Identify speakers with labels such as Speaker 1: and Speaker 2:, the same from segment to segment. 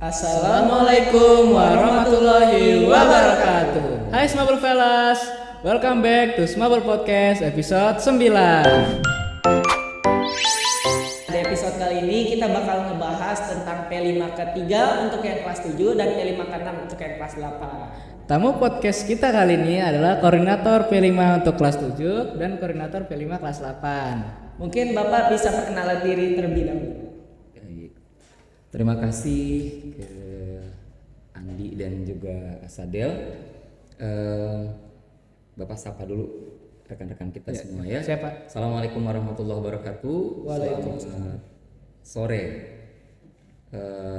Speaker 1: Assalamualaikum warahmatullahi wabarakatuh. Hai Smabel Fellas, welcome back to Smabel Podcast episode 9. Di episode kali ini kita bakal ngebahas tentang P5 ketiga untuk yang kelas 7 dan P5 ke-6 untuk yang kelas 8. Tamu podcast kita kali ini adalah koordinator P5 untuk kelas 7 dan koordinator P5 kelas 8. Mungkin Bapak bisa perkenalan diri terlebih dahulu.
Speaker 2: Terima kasih ke Andi dan juga Sadel. Bapak sapa dulu rekan-rekan kita semua ya.
Speaker 1: Siapa?
Speaker 2: Assalamualaikum warahmatullahi wabarakatuh.
Speaker 1: Waalaikumsalam.
Speaker 2: Sore.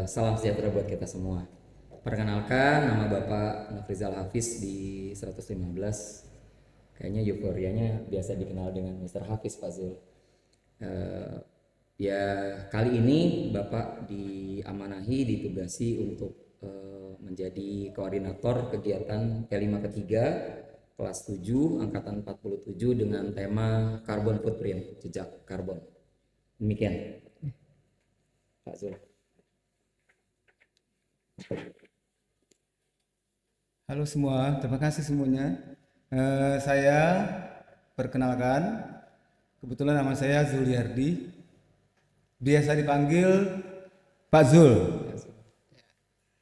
Speaker 2: Salam sejahtera buat kita semua. Perkenalkan, nama Bapak Nafrizal Hafiz di 115. Kayaknya euforianya biasa dikenal dengan Mr. Hafiz Pak Zul. Ya kali ini Bapak diamanahi, ditugasi untuk menjadi koordinator kegiatan P5 ketiga kelas 7 angkatan 47 dengan tema carbon footprint, jejak karbon. Demikian Pak Zul.
Speaker 3: Halo semua, terima kasih semuanya. Saya perkenalkan, kebetulan nama saya Zuliardi. Biasa dipanggil Pak Zul.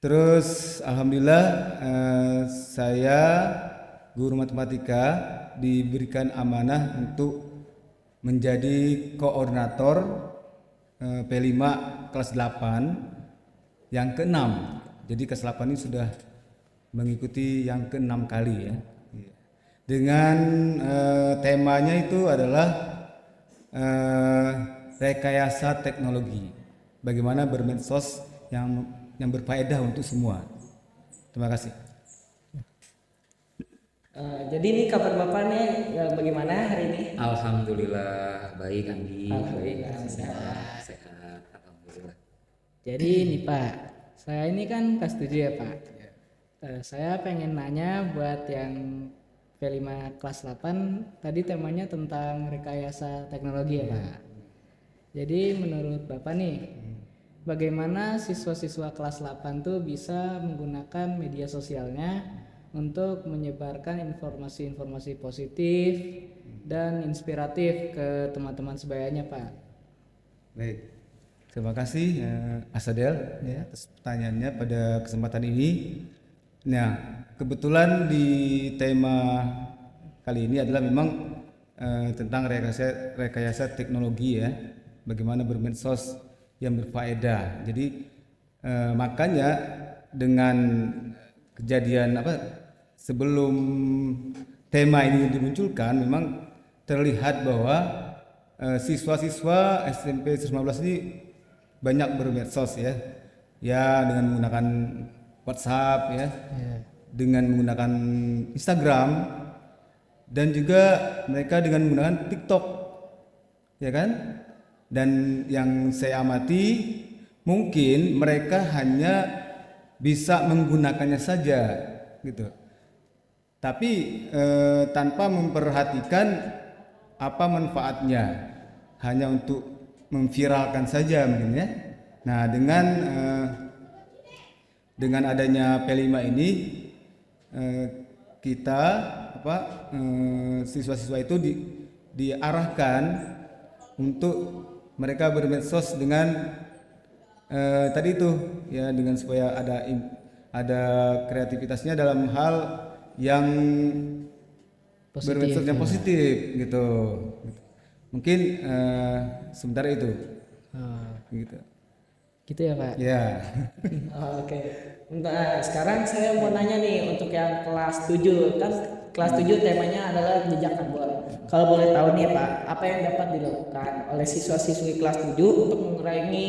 Speaker 3: Terus alhamdulillah saya guru matematika diberikan amanah untuk menjadi koordinator P5 kelas 8 yang ke-6. Jadi kelas 8 ini sudah mengikuti yang ke-6 kali ya. Dengan temanya itu adalah rekayasa teknologi, bagaimana bermedsos yang berfaedah untuk semua. Terima kasih.
Speaker 1: Jadi ini kabar Bapak nih bagaimana hari ini?
Speaker 2: Alhamdulillah baik Andi,
Speaker 1: Alhamdulillah,
Speaker 2: baik
Speaker 1: sehat.
Speaker 2: sehat, alhamdulillah.
Speaker 1: Jadi ini Pak, saya ini kan kelas 7 ya Pak. Saya pengen nanya buat yang P5 kelas 8, tadi temanya tentang rekayasa teknologi ya Pak. Jadi menurut Bapak nih, bagaimana siswa-siswa kelas 8 tuh bisa menggunakan media sosialnya untuk menyebarkan informasi-informasi positif dan inspiratif ke teman-teman sebayanya Pak?
Speaker 3: Baik, terima kasih Asadel ya, atas pertanyaannya pada kesempatan ini. Nah, kebetulan di tema kali ini adalah memang tentang rekayasa teknologi ya, bagaimana bermedsos yang berfaedah. Jadi makanya dengan kejadian sebelum tema ini dimunculkan, memang terlihat bahwa siswa-siswa SMP 115 ini banyak bermedsos ya, dengan menggunakan WhatsApp ya, dengan menggunakan Instagram, dan juga mereka dengan menggunakan TikTok, ya kan? Dan yang saya amati, mungkin mereka hanya bisa menggunakannya saja, gitu. Tapi tanpa memperhatikan apa manfaatnya, hanya untuk memviralkan saja mungkin ya. Nah, dengan adanya P5 ini kita siswa-siswa itu diarahkan untuk mereka bermedsos dengan tadi itu ya, dengan supaya ada kreativitasnya dalam hal yang bermedsos yang positif gitu. Mungkin sementara itu.
Speaker 1: Gitu ya Pak?
Speaker 3: Ya.
Speaker 1: Oke. Nah, sekarang saya mau nanya nih untuk yang kelas 7. Kan kelas 7 temanya adalah jejak karbon. Kalau boleh tahu nih Pak, apa yang dapat dilakukan oleh siswa-siswi kelas 7 untuk mengurangi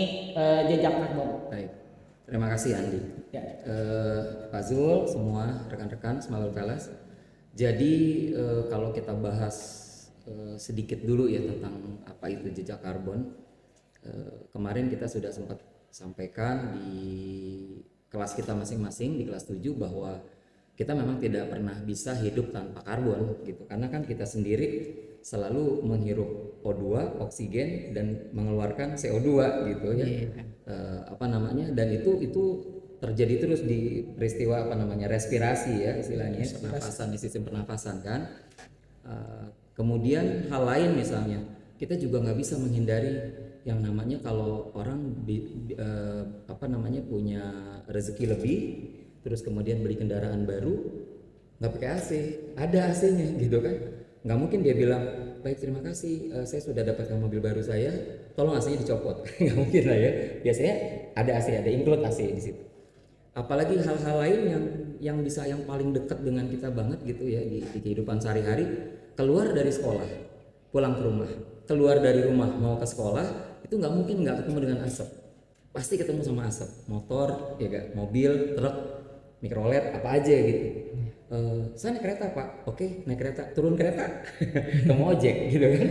Speaker 1: jejak karbon?
Speaker 2: Baik, terima kasih Andi.
Speaker 1: Ya.
Speaker 2: Pak Zul, semua rekan-rekan Smabel Fellas. Jadi kalau kita bahas sedikit dulu ya tentang apa itu jejak karbon. Kemarin kita sudah sempat sampaikan di kelas kita masing-masing di kelas 7 bahwa kita memang tidak pernah bisa hidup tanpa karbon gitu, karena kan kita sendiri selalu menghirup O2, oksigen, dan mengeluarkan CO2 gitu ya. Dan itu terjadi terus di peristiwa apa namanya respirasi ya istilahnya pernafasan di sistem pernafasan kan. Kemudian hal lain misalnya kita juga nggak bisa menghindari yang namanya kalau orang apa namanya punya rezeki lebih terus kemudian beli kendaraan baru nggak pakai AC, ada AC-nya gitu kan. Nggak mungkin dia bilang baik terima kasih saya sudah dapatkan mobil baru saya tolong AC-nya dicopot. Nggak mungkin lah ya, biasanya ada AC, ada include AC di situ. Apalagi hal-hal lain yang bisa yang paling dekat dengan kita banget gitu ya di kehidupan sehari-hari, keluar dari sekolah pulang ke rumah, keluar dari rumah mau ke sekolah itu nggak mungkin nggak ketemu dengan asap, pasti ketemu sama asap, motor ya gak, mobil, truk, mikrolet apa aja gitu. Saya naik kereta pak, oke naik kereta, turun kereta kamu ojek gitu kan,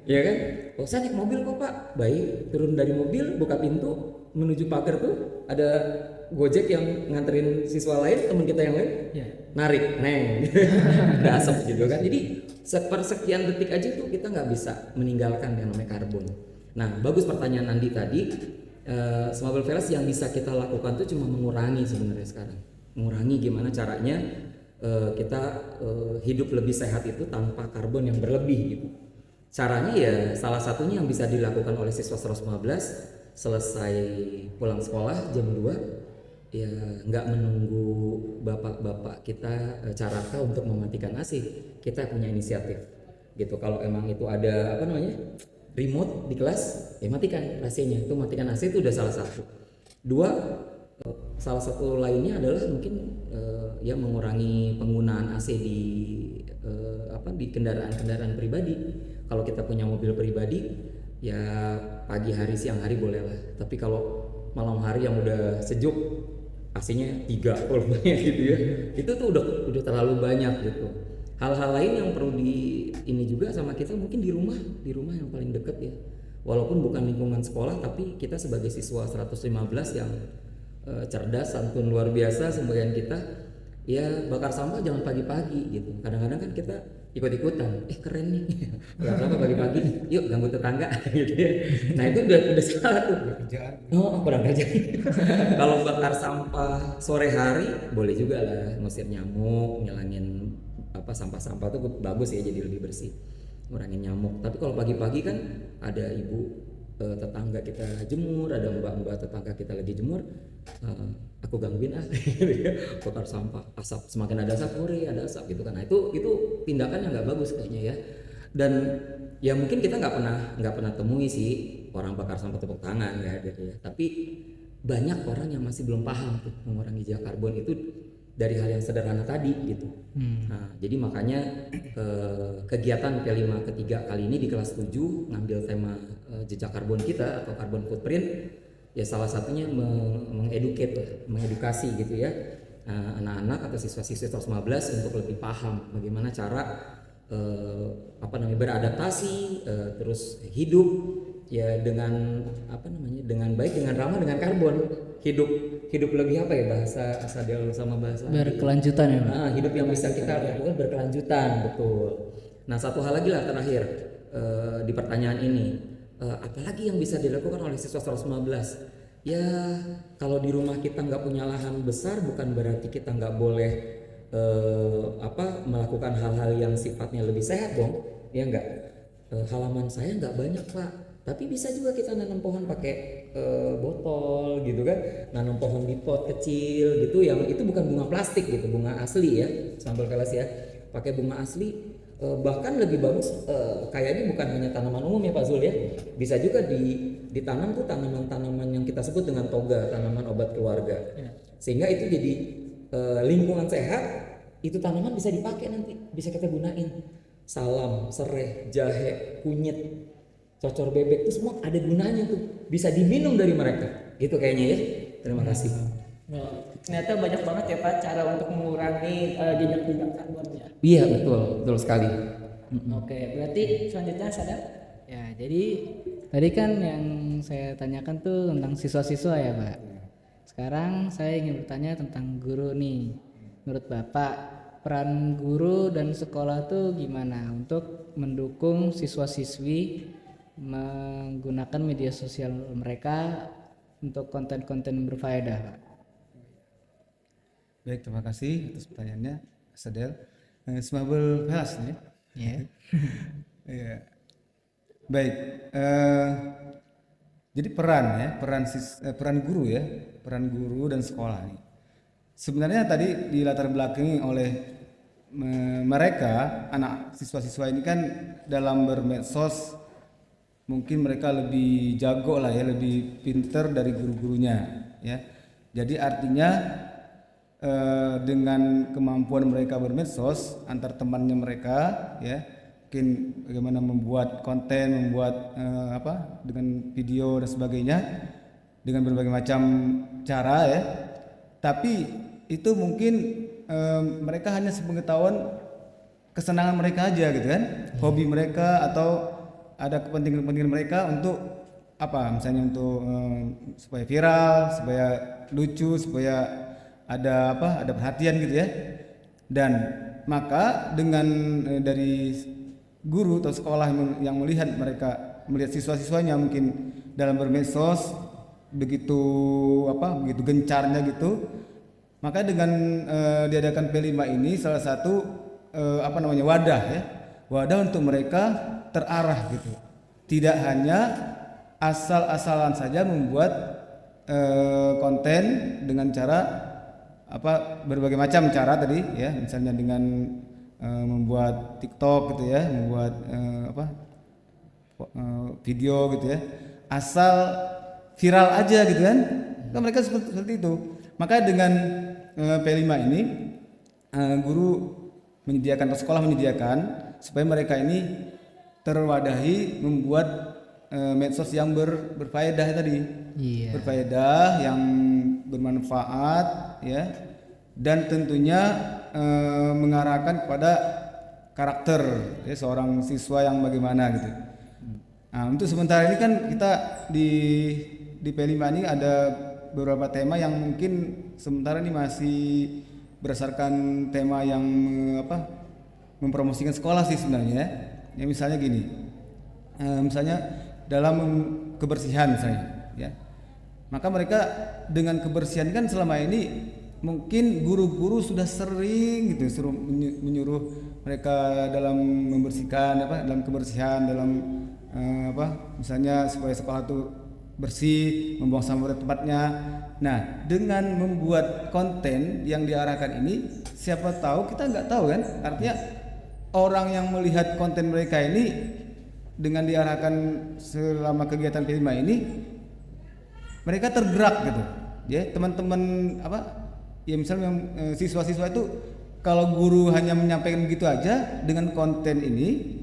Speaker 2: ya kan? Oh saya naik mobil kok pak, baik turun dari mobil buka pintu menuju pagar tuh ada gojek yang nganterin siswa lain, teman kita yang lain narik neng ada asap gitu kan. Jadi sepersekian detik aja tuh kita nggak bisa meninggalkan yang namanya karbon. Nah bagus pertanyaan Andi tadi. Small Velas yang bisa kita lakukan tuh cuma mengurangi sebenarnya sekarang, mengurangi gimana caranya kita hidup lebih sehat itu tanpa karbon yang berlebih gitu. Caranya ya salah satunya yang bisa dilakukan oleh siswa 115 selesai pulang sekolah jam 2 ya nggak menunggu bapak-bapak kita caraka untuk mematikan AC, kita punya inisiatif gitu. Kalau emang itu ada apa namanya remote di kelas ya matikan AC-nya, itu matikan AC itu udah salah satu. Dua, salah satu lainnya adalah mungkin ya mengurangi penggunaan AC di kendaraan-kendaraan pribadi. Kalau kita punya mobil pribadi ya pagi hari siang hari boleh lah, tapi kalau malam hari yang udah sejuk AC-nya 3 volumenya gitu ya, itu tuh udah terlalu banyak gitu. Hal-hal lain yang perlu ini juga sama kita mungkin di rumah yang paling deket ya, walaupun bukan lingkungan sekolah tapi kita sebagai siswa 115 yang cerdas, santun luar biasa semboyan kita ya bakar sampah jangan pagi-pagi gitu. Kadang-kadang kan kita ikut-ikutan, keren nih bakar sampah pagi-pagi, yuk ganggu tetangga gitu ya. Nah itu udah salah tuh. Kurang kerjaan. Kalau bakar sampah sore hari boleh juga lah, ngusir nyamuk, ngilangin sampah-sampah tuh bagus ya, jadi lebih bersih, ngurangin nyamuk. Tapi kalau pagi-pagi kan ada ibu tetangga kita jemur, ada mbak-mbak tetangga kita lagi jemur, aku gangguin gitu ya, bakar sampah, asap, semakin ada asap, ada asap gitu kan. Nah itu tindakan yang nggak bagus kayaknya ya. Dan ya mungkin kita nggak pernah temui sih orang bakar sampah tepuk tangan ya gitu ya. Tapi banyak orang yang masih belum paham tuh mengurangi jejak karbon itu dari hal yang sederhana tadi gitu. Nah, jadi makanya kegiatan P5 ketiga kali ini di kelas 7 ngambil tema jejak karbon kita atau carbon footprint ya, salah satunya mengedukasi gitu ya anak-anak atau siswa-siswi 115 untuk lebih paham bagaimana cara beradaptasi terus hidup ya dengan dengan baik, dengan ramah dengan karbon, hidup lebih bahasa Asadel sama bahasa
Speaker 1: berkelanjutan ya Pak.
Speaker 2: Hidup yang bisa kita lakukan berkelanjutan, betul. Nah satu hal lagi lah terakhir di pertanyaan ini, apalagi yang bisa dilakukan oleh siswa 115? Ya kalau di rumah kita nggak punya lahan besar bukan berarti kita nggak boleh melakukan hal-hal yang sifatnya lebih sehat dong, ya nggak. Halaman saya nggak banyak Pak, tapi bisa juga kita nanam pohon pakai botol gitu kan, nanam pohon di pot kecil gitu, yang itu bukan bunga plastik gitu, bunga asli ya, sambal kelas ya, pakai bunga asli, bahkan lebih bagus kayaknya bukan hanya tanaman umum ya Pak Zul ya, bisa juga ditanam tuh tanaman-tanaman yang kita sebut dengan toga, tanaman obat keluarga, sehingga itu jadi lingkungan sehat, itu tanaman bisa dipakai nanti, bisa kita gunain, salam, serai, jahe, kunyit, cocor bebek itu semua ada gunanya tuh, bisa diminum dari mereka gitu kayaknya ya. Terima kasih.
Speaker 4: Ternyata banyak banget ya Pak cara untuk mengurangi jejak karbon ya.
Speaker 2: Iya betul sekali.
Speaker 4: Oke, berarti selanjutnya Sadar.
Speaker 1: Ya jadi tadi kan yang saya tanyakan tuh tentang siswa-siswa ya Pak. Sekarang saya ingin bertanya tentang guru nih. Menurut Bapak, peran guru dan sekolah tuh gimana untuk mendukung siswa-siswi menggunakan media sosial mereka untuk konten-konten berfaedah Pak?
Speaker 3: Baik, terima kasih atas pertanyaannya, Sadel. Smabel Velas nih.
Speaker 1: Ya.
Speaker 3: Iya. Baik. Jadi peran guru ya, peran guru dan sekolah nih. Sebenarnya tadi di latar belakangi oleh mereka, anak siswa-siswa ini kan dalam bermedsos mungkin mereka lebih jago lah ya, lebih pinter dari guru-gurunya ya. Jadi artinya dengan kemampuan mereka bermedsos antar temannya mereka ya, mungkin bagaimana membuat konten, membuat dengan video dan sebagainya dengan berbagai macam cara ya. Tapi itu mungkin mereka hanya sepengetahuan kesenangan mereka aja gitu kan, hobi mereka atau ada kepentingan mereka untuk misalnya untuk supaya viral, supaya lucu, supaya ada perhatian gitu ya. Dan maka dengan dari guru atau sekolah yang melihat siswa-siswanya mungkin dalam bermedsos begitu gencarnya gitu, maka dengan diadakan P5 ini salah satu wadah untuk mereka terarah gitu, tidak hanya asal-asalan saja membuat konten dengan cara berbagai macam cara tadi ya, misalnya dengan membuat TikTok gitu ya, membuat video gitu ya, asal viral aja gitu kan, mereka seperti itu. Maka dengan P5 ini guru menyediakan atau sekolah menyediakan supaya mereka ini terwadahi membuat medsos yang berfaedah tadi, berfaedah yang bermanfaat ya, dan tentunya mengarahkan kepada karakter ya, seorang siswa yang bagaimana gitu. Nah, untuk sementara ini kan kita di P5 ini ada beberapa tema yang mungkin sementara ini masih berdasarkan tema yang mempromosikan sekolah sih sebenarnya ya. Misalnya gini, misalnya dalam kebersihan misalnya ya, maka mereka dengan kebersihan kan selama ini mungkin guru-guru sudah sering gitu menyuruh mereka dalam membersihkan dalam kebersihan, dalam misalnya supaya sekolah itu bersih, membuang sampah pada tempatnya. Nah, dengan membuat konten yang diarahkan ini, siapa tahu, kita nggak tahu kan, artinya orang yang melihat konten mereka ini dengan diarahkan selama kegiatan P5 ini, mereka tergerak gitu ya. Teman-teman misalnya siswa-siswa itu kalau guru hanya menyampaikan begitu aja, dengan konten ini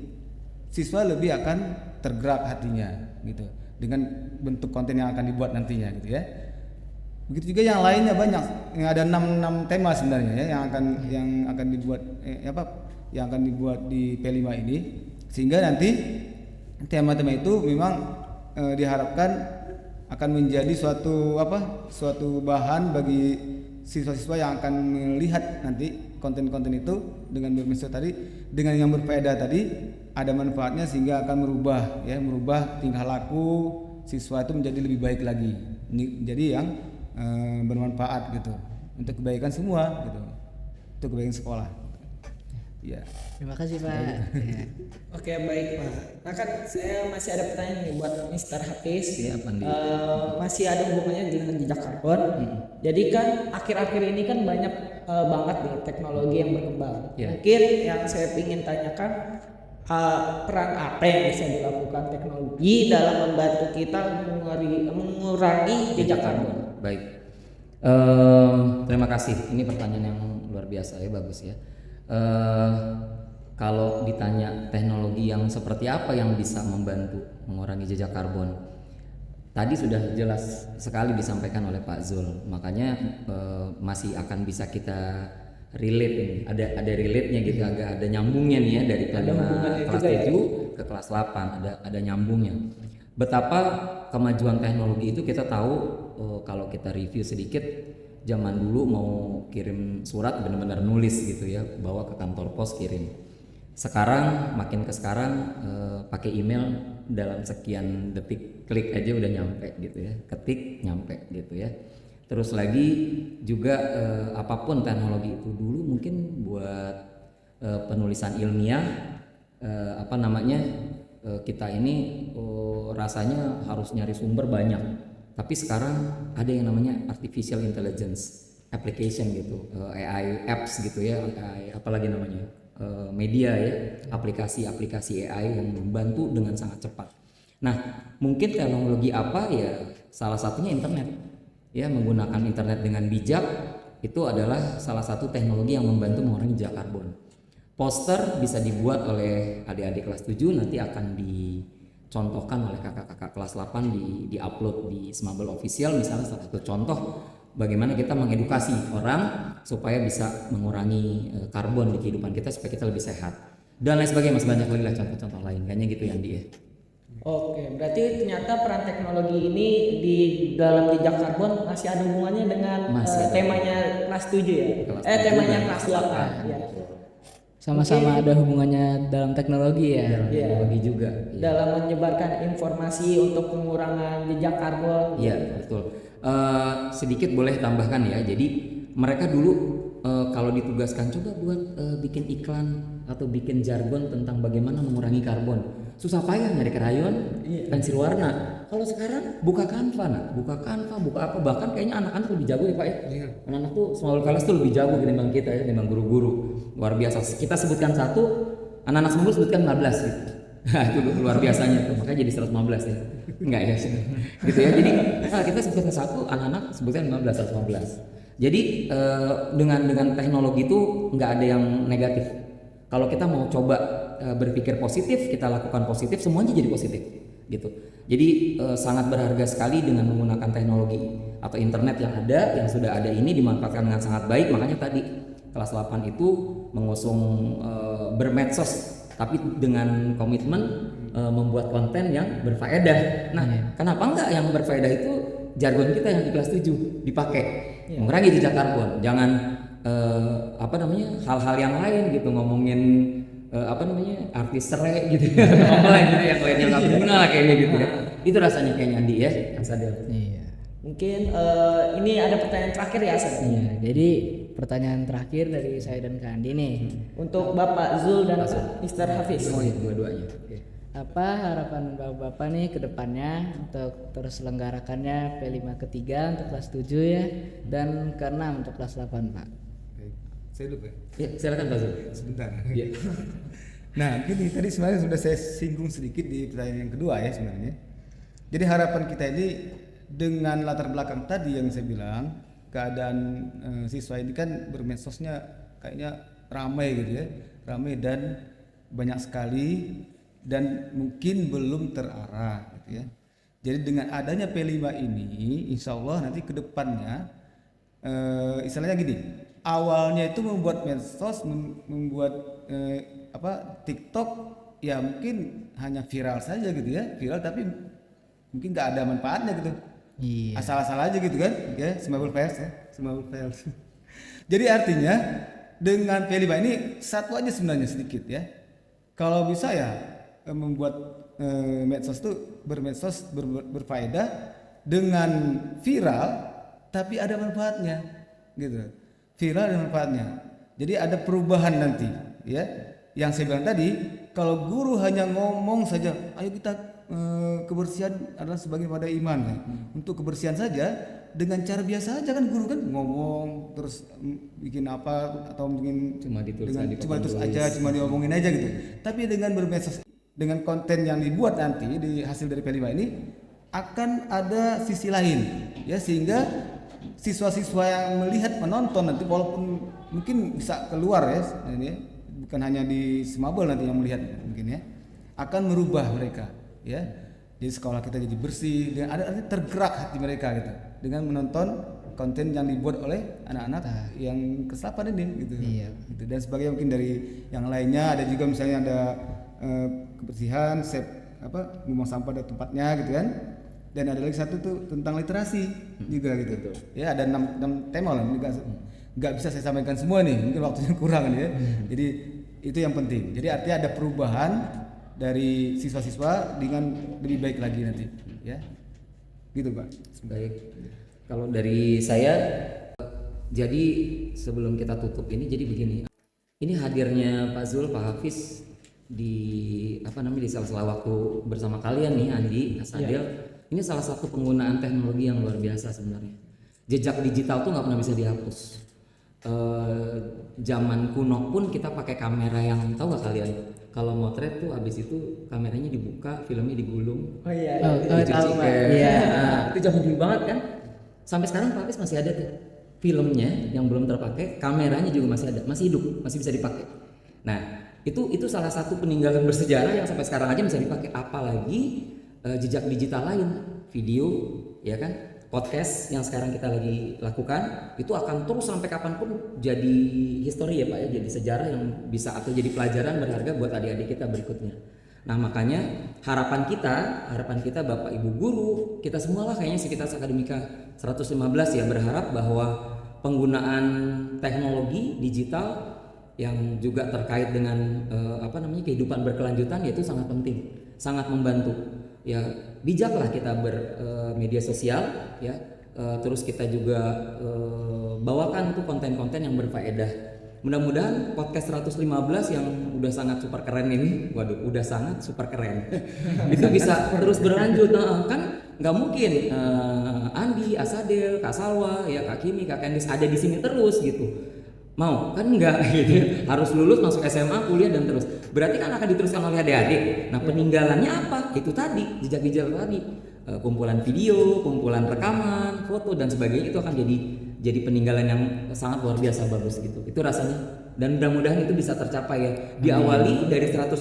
Speaker 3: siswa lebih akan tergerak hatinya gitu dengan bentuk konten yang akan dibuat nantinya gitu ya. Begitu juga yang lainnya banyak, yang ada 6 tema sebenarnya ya, yang akan dibuat yang akan dibuat di P5 ini, sehingga nanti tema-tema itu memang diharapkan akan menjadi suatu bahan bagi siswa-siswa yang akan melihat nanti konten-konten itu dengan bermedsos tadi, dengan yang berfaedah tadi, ada manfaatnya sehingga akan merubah tingkah laku siswa itu menjadi lebih baik lagi, jadi yang bermanfaat gitu untuk kebaikan semua gitu, untuk kebaikan sekolah. Ya.
Speaker 1: Terima kasih Pak. Ya.
Speaker 4: Oke, baik Pak. Nah kan saya masih ada pertanyaan nih buat Mr. Hafiz. Masih ada hubungannya dengan jejak karbon. Jadi kan akhir-akhir ini kan banyak banget nih teknologi yang berkembang. Mungkin yang saya ingin tanyakan, peran apa yang bisa dilakukan teknologi dalam membantu kita mengurangi jejak karbon?
Speaker 2: Baik. Terima kasih. Ini pertanyaan yang luar biasa ya, bagus ya. Kalau ditanya teknologi yang seperti apa yang bisa membantu mengurangi jejak karbon, tadi sudah jelas sekali disampaikan oleh Pak Zul. Makanya masih akan bisa kita relate ini. Ada relate-nya gitu, agak ada nyambungnya nih ya, dari kelas 7 ke kelas 8 ada nyambungnya. Betapa kemajuan teknologi itu kita tahu, kalau kita review sedikit, zaman dulu mau kirim surat benar-benar nulis gitu ya, bawa ke kantor pos kirim. Sekarang makin ke sekarang pakai email, dalam sekian detik klik aja udah nyampe gitu ya, ketik nyampe gitu ya. Terus lagi juga apapun teknologi itu dulu mungkin buat penulisan ilmiah apa namanya kita ini rasanya harus nyari sumber banyak. Tapi sekarang ada yang namanya artificial intelligence application gitu, AI apps gitu ya, AI apalagi namanya media ya, aplikasi-aplikasi AI yang membantu dengan sangat cepat. Nah, mungkin teknologi apa ya? Salah satunya internet. Ya, menggunakan internet dengan bijak itu adalah salah satu teknologi yang membantu mengurangi jejak karbon. Poster bisa dibuat oleh adik-adik kelas 7, nanti akan dicontohkan oleh kakak-kakak kelas 8 di-upload di Smable Official, misalnya salah satu contoh bagaimana kita mengedukasi orang supaya bisa mengurangi karbon di kehidupan kita supaya kita lebih sehat. Dan lain sebagainya, masih banyak lagi lah contoh-contoh lain. Kayaknya gitu ya, Andi ya.
Speaker 4: Oke, berarti ternyata peran teknologi ini di dalam jejak karbon masih ada hubungannya dengan temanya kelas 7 ya? Temanya kelas 8 ya.
Speaker 1: Sama-sama ada hubungannya dalam teknologi ya.
Speaker 2: Teknologi juga.
Speaker 4: Dalam menyebarkan informasi untuk pengurangan jejak karbon.
Speaker 2: Iya, betul. Sedikit boleh tambahkan ya. Jadi mereka dulu kalau ditugaskan coba buat bikin iklan atau bikin jargon tentang bagaimana mengurangi karbon. Susah payah nyari krayon, pensil warna. Kalau sekarang buka Canva, buka apa, bahkan kayaknya anak-anak lebih jago ya Pak ya. Anak-anak tuh Small Fellas tuh lebih jago ketimbang kita ya, ketimbang guru-guru. Luar biasa. Kita sebutkan satu, anak-anak Small sebutkan 15 gitu. Itu luar biasanya tuh, makanya jadi 115 ya. Enggak ya. Gitu ya. Jadi kita sebutkan satu, anak-anak sebutkan 115. Jadi dengan teknologi itu nggak ada yang negatif. Kalau kita mau coba berpikir positif, kita lakukan positif, semuanya jadi positif gitu. Jadi sangat berharga sekali dengan menggunakan teknologi atau internet yang ada, yang sudah ada ini dimanfaatkan dengan sangat baik. Makanya tadi kelas 8 itu mengusung bermedsos, tapi dengan komitmen membuat konten yang berfaedah. Nah, kenapa enggak yang berfaedah itu jargon kita yang di kelas 7 dipakai mengurangi jejak karbon. Jangan apa namanya hal-hal yang lain gitu, ngomongin apa namanya artis serai gitu online gitu yang lainnya nggak berguna lah kayaknya gitu ya. Itu rasanya kayaknya Andi ya, Mas Adel.
Speaker 1: Iya.
Speaker 4: Mungkin ini ada pertanyaan terakhir ya San.
Speaker 1: Iya, jadi pertanyaan terakhir dari saya dan Kak Andi nih.
Speaker 4: Untuk Bapak Zul dan Mr. Hafiz.
Speaker 2: Oh iya, dua-duanya.
Speaker 1: Apa harapan Bapak nih ke depannya untuk terselenggarakannya P5 ketiga untuk kelas 7 ya, dan ke-6 untuk kelas 8 Pak?
Speaker 3: Saya dulu ya.
Speaker 2: Ya, silakan Pak Zul.
Speaker 3: Sebentar.
Speaker 2: Iya.
Speaker 3: Nah, gini tadi sebenarnya sudah saya singgung sedikit di pertanyaan yang kedua ya sebenarnya. Jadi harapan kita ini dengan latar belakang tadi yang saya bilang, keadaan siswa ini kan bermedsosnya kayaknya ramai gitu ya, ramai dan banyak sekali dan mungkin belum terarah gitu ya. Jadi dengan adanya P5 ini, insya Allah nanti kedepannya istilahnya gini, awalnya itu membuat medsos, membuat TikTok ya mungkin hanya viral saja gitu ya, viral tapi mungkin nggak ada manfaatnya gitu.
Speaker 1: Iya.
Speaker 3: Asal-asal aja gitu kan, ya Smable Files ya, Smable Files. Jadi artinya dengan P5 ini satu aja sebenarnya sedikit ya. Kalau bisa ya membuat medsos itu bermedsos berfaedah dengan viral tapi ada manfaatnya gitu. Viral dan manfaatnya. Jadi ada perubahan nanti ya. Yang saya bilang tadi, kalau guru hanya ngomong saja, ayo kita kebersihan adalah sebagian pada iman ya. Untuk kebersihan saja dengan cara biasa aja kan guru kan ngomong terus bikin apa atau mungkin
Speaker 2: Cuma ditulis
Speaker 3: cuma diomongin aja gitu. Tapi dengan bermedsos, dengan konten yang dibuat nanti di hasil dari P5 ini akan ada sisi lain ya, sehingga siswa-siswa yang melihat menonton nanti walaupun mungkin bisa keluar ya ini ya, bukan hanya di Smable nanti yang melihat mungkin ya, akan merubah mereka ya. Jadi sekolah kita jadi bersih dan ada tergerak hati mereka gitu dengan menonton konten yang dibuat oleh anak-anak yang kesapan ini gitu.
Speaker 1: Iya.
Speaker 3: Gitu. Dan sebagainya mungkin dari yang lainnya, ada juga misalnya ada kebersihan, membuang sampah ada tempatnya gitu kan. Dan ada lagi satu tuh tentang literasi juga gitu. Ya ada 6 tema lah, nggak bisa saya sampaikan semua nih, mungkin waktunya kurang nih ya. Jadi itu yang penting. Jadi artinya ada perubahan dari siswa-siswa dengan lebih baik lagi nanti ya. Gitu Pak.
Speaker 2: Baik. Kalau dari saya, jadi sebelum kita tutup ini, jadi begini. Ini hadirnya Pak Zul, Pak Hafiz di di sela-sela waktu bersama kalian nih, Andi, Mas Adel. Ini salah satu penggunaan teknologi yang luar biasa sebenarnya. Jejak digital tuh nggak pernah bisa dihapus. Zaman kuno pun kita pakai kamera yang tahu nggak kalian? Kalau motret tuh abis itu kameranya dibuka, filmnya digulung.
Speaker 4: Oh iya.
Speaker 1: tahu Pak. Iya.
Speaker 2: Nah, itu zaman dulu banget kan. Sampai sekarang Pak Hafiz masih ada tuh filmnya yang belum terpakai, kameranya juga masih ada, masih hidup, masih bisa dipakai. Nah, itu salah satu peninggalan bersejarah yang sampai sekarang aja bisa dipakai. Apalagi jejak digital lain, video, ya kan? Podcast yang sekarang kita lagi lakukan itu akan terus sampai kapanpun jadi histori ya Pak ya, jadi sejarah yang bisa atau jadi pelajaran berharga buat adik-adik kita berikutnya. Nah makanya harapan kita Bapak Ibu guru, kita semua lah kayaknya Sivitas Akademika 115 ya, berharap bahwa penggunaan teknologi digital yang juga terkait dengan kehidupan berkelanjutan yaitu sangat penting, sangat membantu. Ya bijaklah kita bermedia sosial ya, terus kita juga bawakan tuh konten-konten yang berfaedah. Mudah-mudahan podcast 115 yang udah sangat super keren ini, udah sangat super keren itu bisa terus berlanjut. Nah, kan nggak mungkin Andi, Asadel, Kak Salwa, ya Kak Kimi, Kak Kendis ada di sini terus gitu. Mau kan enggak gitu, harus lulus masuk SMA, kuliah dan terus. Berarti kan akan diteruskan oleh adik-adik. Nah peninggalannya apa? Itu tadi jejak digital tadi, kumpulan video, kumpulan rekaman, foto dan sebagainya, itu akan jadi peninggalan yang sangat luar biasa bagus gitu. Itu rasanya, dan mudah-mudahan itu bisa tercapai ya. Diawali dari 115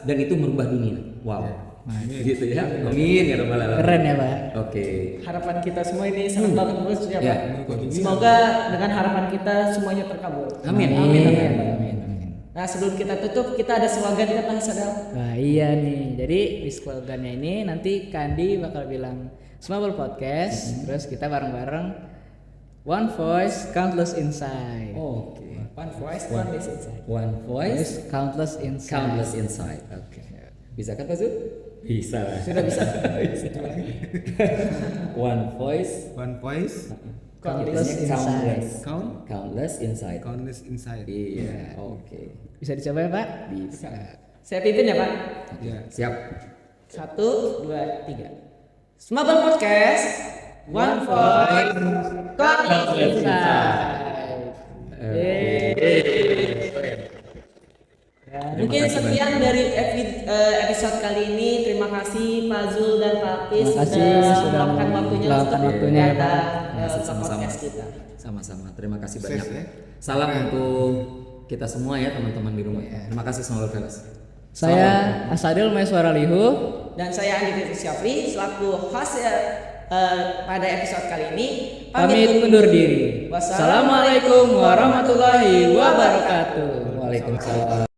Speaker 2: dan itu merubah dunia. Wow. Gitu ya. Amin ya rabbal alamin.
Speaker 1: Keren ya Pak.
Speaker 2: Oke.
Speaker 4: Harapan kita semua ini sangat bagus ya
Speaker 2: Ya.
Speaker 4: Pak. Semoga dengan harapan kita semuanya terkabul.
Speaker 2: Amin.
Speaker 4: Nah sebelum kita tutup, kita ada slogan kan Mas Adel?
Speaker 1: Nah iya nih, jadi di slogannya ini nanti Kandi bakal bilang Smable Podcast, terus kita bareng-bareng One Voice, Countless Insight.
Speaker 2: Oke.
Speaker 4: One voice, one message.
Speaker 2: One voice,
Speaker 1: Countless Insight.
Speaker 2: countless insight. Oke. Bisa kan Pak Zul? Bisa lah.
Speaker 4: Sudah bisa.
Speaker 2: One voice,
Speaker 3: One voice,
Speaker 1: Countless
Speaker 2: countless,
Speaker 3: count,
Speaker 2: countless insight.
Speaker 3: countless inside.
Speaker 2: Iya. Oke.
Speaker 1: Bisa dicoba ya Pak?
Speaker 2: Bisa.
Speaker 4: Saya pimpin ya Pak.
Speaker 3: Ya.
Speaker 2: Siap.
Speaker 4: 1, 2, 3. Smable Podcast, One Voice, Countless Insight. Ya, mungkin
Speaker 2: kasih
Speaker 4: sekian dari episode kali ini. Terima kasih Pak Zul dan Pak Hafiz
Speaker 1: Terima kasih sudah
Speaker 4: meluangkan waktunya
Speaker 1: meluangkan waktunya, ya,
Speaker 4: datang
Speaker 2: Ya,
Speaker 4: ke
Speaker 2: sama-sama.
Speaker 4: podcast kita.
Speaker 2: Sama-sama. Terima kasih
Speaker 3: Sukses,
Speaker 2: banyak.
Speaker 3: ya.
Speaker 2: Salam untuk kita semua ya teman-teman di rumah. Terima kasih semoga Velas.
Speaker 1: Saya Asadil Maiswara Lihu.
Speaker 4: Dan saya Andi Titus Syafri selaku host pada episode kali ini.
Speaker 1: Pamit undur diri. Wassalamualaikum warahmatullahi wabarakatuh.
Speaker 2: Waalaikumsalam.